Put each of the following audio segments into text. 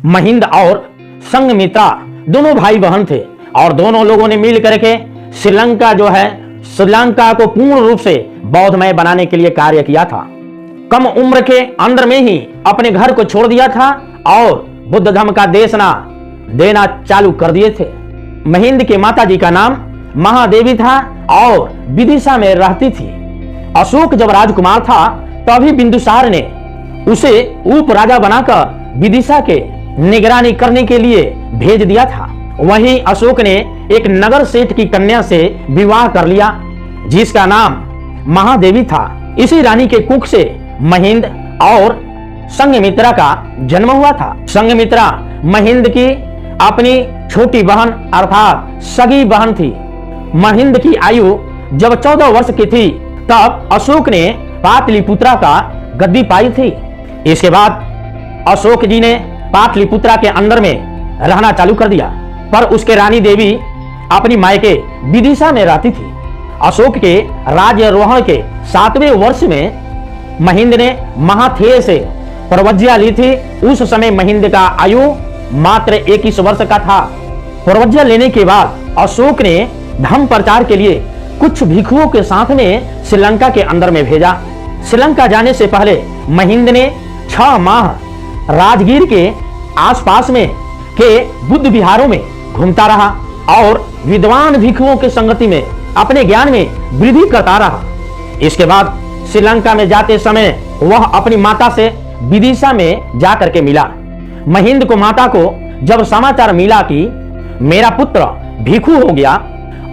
महिंद और संघमित्रा दोनों भाई बहन थे और दोनों लोगों ने मिल करके श्रीलंका को पूर्ण रूप से बौद्धमय बनाने के लिए कार्य किया था। कम उम्र के अंदर में ही अपने घर को छोड़ दिया था और बुद्ध धर्म का देशना देना चालू कर दिए थे। महिंद के माता जी का नाम महादेवी था और विदिशा में रहती थी। अशोक जब राजकुमार था तभी बिंदुसार ने उसे उप राजा बनाकर विदिशा के निगरानी करने के लिए भेज दिया था। वहीं अशोक ने एक नगर सेठ की कन्या से विवाह कर लिया जिसका नाम महादेवी था। इसी रानी के कुख से महिंद और संघमित्रा का जन्म हुआ था। संघमित्रा महिंद की अपनी छोटी बहन अर्थात सगी बहन थी। महिंद की आयु जब 14 वर्ष की थी तब अशोक ने पाटलिपुत्रा का गद्दी पाई थी। इसके बाद अशोक जी ने पाटलिपुत्रा के अंदर में रहना चालू कर दिया, पर उसके रानी देवी अपनी मायके विदिशा में रहती थी। अशोक के राज्यारोहण के 7वें वर्ष में महिंद ने महाथेय से प्रवज्ञा ली थी। उस समय महिंद का आयु मात्र 21 वर्ष का था। प्रवज्ञा लेने के बाद अशोक ने धर्म प्रचार के लिए कुछ भिक्षुओं के साथ में श्रीलंका के अंदर में भेजा। श्रीलंका जाने से पहले महिंद ने 6 माह राजगीर के आसपास में के बुद्ध विहारों में घूमता रहा और विद्वान भिक्षुओं के संगति में अपने ज्ञान में वृद्धि करता रहा। इसके बाद श्रीलंका में जाते समय वह अपनी माता से विदिशा में जाकर के मिला। महिंद को माता को जब समाचार मिला कि मेरा पुत्र भिक्षु हो गया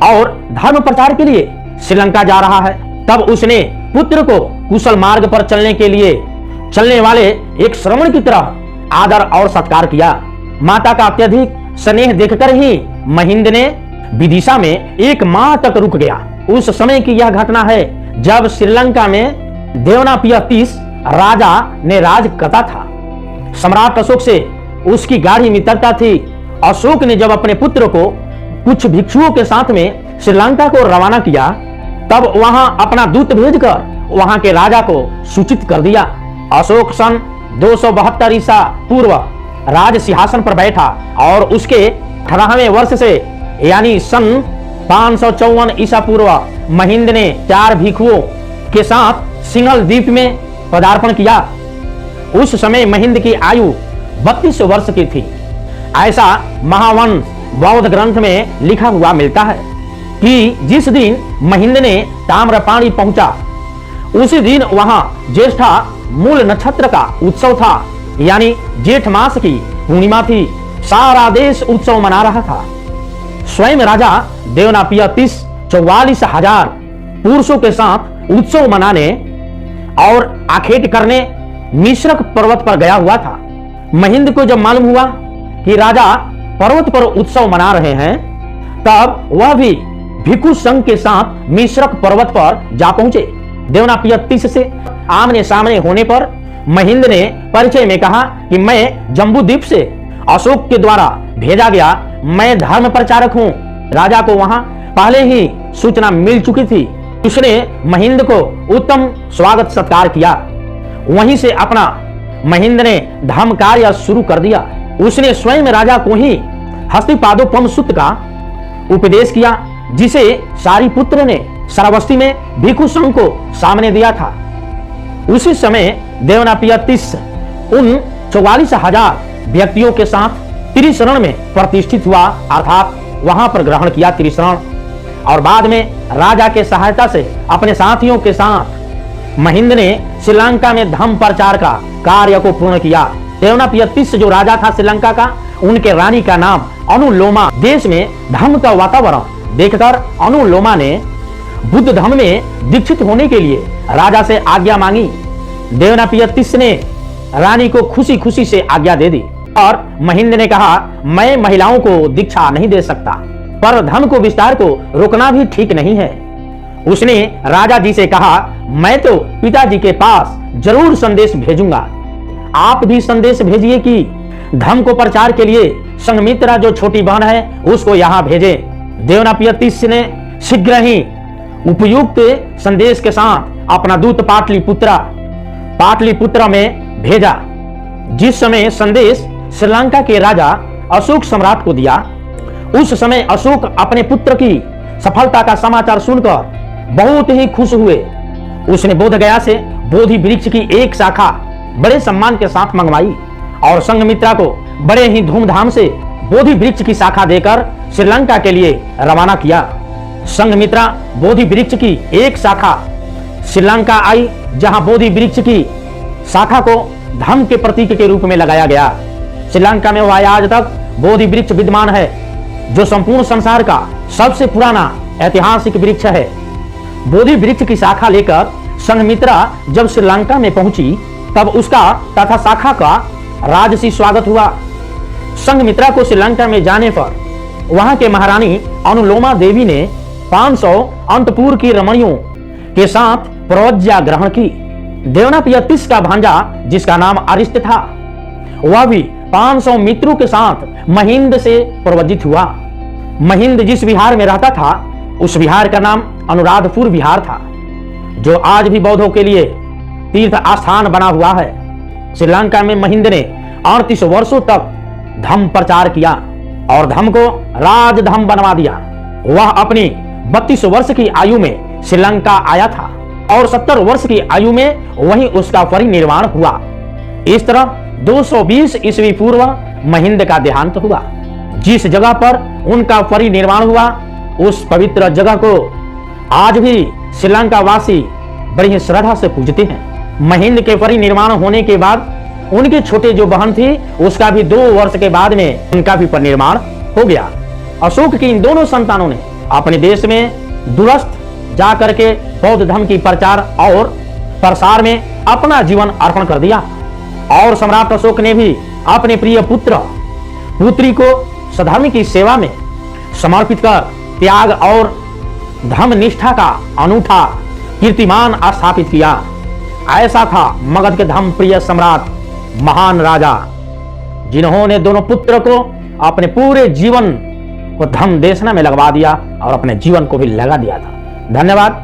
और धर्म प्रचार के लिए श्रीलंका जा रहा है, तब उसने पुत्र को कुशल मार्ग पर चलने के लिए चलने वाले एक श्रमण की तरह आदर और सत्कार किया। माता का अत्यधिक स्नेह देखकर ही महिंद ने विदिशा में 1 माह तक रुक गया। उस समय की यह घटना है जब श्रीलंका में देवनापिय 30 राजा ने राज करता था। सम्राट अशोक से उसकी गाढ़ी मित्रता थी। अशोक ने जब अपने पुत्र को कुछ भिक्षुओं के साथ में श्रीलंका को रवाना किया तब वहां अपना दूत भेजकर वहां के राजा को सूचित कर दिया। अशोक सन 272 ईसा पूर्व राज सिंहासन पर बैठा और उसके 18वें वर्ष से यानी सन 554 ईसा पूर्व महिंद ने 4 भिक्षुओं के साथ सिंघल द्वीप में पदार्पण किया। उस समय महिंद की आयु 32 वर्ष की थी। ऐसा महावंश बौद्ध ग्रंथ में लिखा हुआ मिलता है कि जिस दिन महिंद ने ताम्रपाणी पहुंचा उसी दिन वहां ज्येष्ठा मूल नक्षत्र का उत्सव था, यानी जेठ मास की पूर्णिमा थी। सारा देश उत्सव मना रहा था। स्वयं राजा देवनापिय 44,000 पुरुषों के साथ उत्सव मनाने और आखेट करने मिश्रक पर्वत पर गया हुआ था। महिंद को जब मालूम हुआ कि राजा पर्वत पर उत्सव मना रहे हैं तब वह भी भिक्षु संघ के साथ मिश्रक पर्वत पर जा पहुंचे। देवनापिय 30 से आमने सामने होने पर महिंद ने परिचय में कहा कि मैं जम्बूद्वीप से अशोक के द्वारा भेजा गया मैं धर्म प्रचारक हूं। राजा को वहां पहले ही सूचना मिल चुकी थी। उसने महिंद को उत्तम स्वागत सत्कार किया। वहीं से अपना महिंद ने धर्म कार्य शुरू कर दिया। उसने स्वयं राजा को ही हस्तिपादोपम सूत्र का उपदेश किया जिसे सारिपुत्र ने श्रावस्ती में भिक्षु संघ को सामने दिया था। उसी समय देवनापिय 30 उन 44,000 व्यक्तियों के साथ त्रिशरण में प्रतिष्ठित हुआ, अर्थात वहां पर ग्रहण किया त्रिशरण। और बाद में राजा के सहायता से अपने साथियों के साथ महिंद ने श्रीलंका में धर्म प्रचार का कार्य को पूर्ण किया। देवनापिय 30 जो राजा था श्रीलंका का, उनके रानी का नाम अनुलोमा। देश में धर्म का वातावरण देखकर अनुलोमा ने बुद्ध धर्म में दीक्षित होने के लिए राजा से आज्ञा मांगी। देवनापिय 30 ने रानी को खुशी खुशी से आज्ञा दे दी और महिंद ने कहा मैं महिलाओं को दीक्षा नहीं दे सकता, पर धर्म को विस्तार को रोकना भी ठीक नहीं है। उसने राजा जी से कहा मैं तो पिताजी के पास जरूर संदेश भेजूंगा, आप भी संदेश भेजिए कि धर्म को प्रचार के लिए संघमित्रा जो छोटी बहन है उसको यहाँ भेजे। देवनापिय 30 ने शीघ्र ही उपयुक्त संदेश के साथ अपना दूत पाटलिपुत्र में भेजा। जिस समय संदेश श्रीलंका के राजा अशोक सम्राट को दिया। उस समय अशोक अपने पुत्र की सफलता का समाचार सुनकर बहुत ही खुश हुए। उसने बोधगया से बोधि वृक्ष की एक शाखा बड़े सम्मान के साथ मंगवाई और संघमित्रा को बड़े ही धूमधाम से बोधि वृक्ष की शाखा देकर श्रीलंका के लिए रवाना किया। संघमित्रा बोधि वृक्ष की एक शाखा श्रीलंका आई, जहां बोधि वृक्ष की शाखा को धर्म के प्रतीक के रूप में लगाया गया। श्रीलंका में वह आज तक बोधि वृक्ष विद्यमान है, जो संपूर्ण संसार का सबसे पुराना ऐतिहासिक वृक्ष है। बोधि वृक्ष की शाखा लेकर संघमित्रा जब श्रीलंका में पहुंची, तब उसका तथा शाखा का राजसी स्वागत हुआ। संघमित्रा को श्रीलंका में जाने पर वहां के महारानी अनुलोमा देवी ने 500 अंतपुर की रमणियों के साथ प्रवज्ञा ग्रहण की। देवनापियतिस का भांजा, जिसका नाम अरिष्ट था, वह भी 500 मित्रों के साथ महिंद से प्रवज्जित हुआ। महिंद जिस विहार में रहता था, उस विहार का नाम अनुराधपुर विहार था, जो आज भी बौद्धों के लिए तीर्थ स्थान बना हुआ है। श्रीलंका में महिंद ने 38 वर्षों तक धम्म प्रचार किया और धम्म को राजधम्म बनवा दिया। वह अपनी 32 वर्ष की आयु में श्रीलंका आया था और 70 वर्ष की आयु में वहीं उसका परिनिर्वाण हुआ। इस तरह 220 ईस्वी पूर्व महिंद का देहांत हुआ। जिस जगह पर उनका परिनिर्वाण हुआ, उस पवित्र जगह को आज भी श्रीलंका वासी बड़ी श्रद्धा से पूजते हैं। महिंद के परिनिर्वाण होने के बाद उनकी छोटी जो बहन थी, उसका भी 2 वर्ष के बाद में उनका भी परिनिर्वाण हो गया। अशोक की इन दोनों संतानों ने अपने देश में दूरस्थ जाकर के बौद्ध धर्म की प्रचार और प्रसार में अपना जीवन अर्पण कर दिया और सम्राट अशोक ने भी अपने प्रिय पुत्री को सधर्म की सेवा में समर्पित कर त्याग और धर्म निष्ठा का अनूठा कीर्तिमान स्थापित किया। ऐसा था मगध के धर्म प्रिय सम्राट महान राजा, जिन्होंने दोनों पुत्र को अपने पूरे जीवन को धर्म देशना में लगवा दिया और अपने जीवन को भी लगा दिया था। धन्यवाद।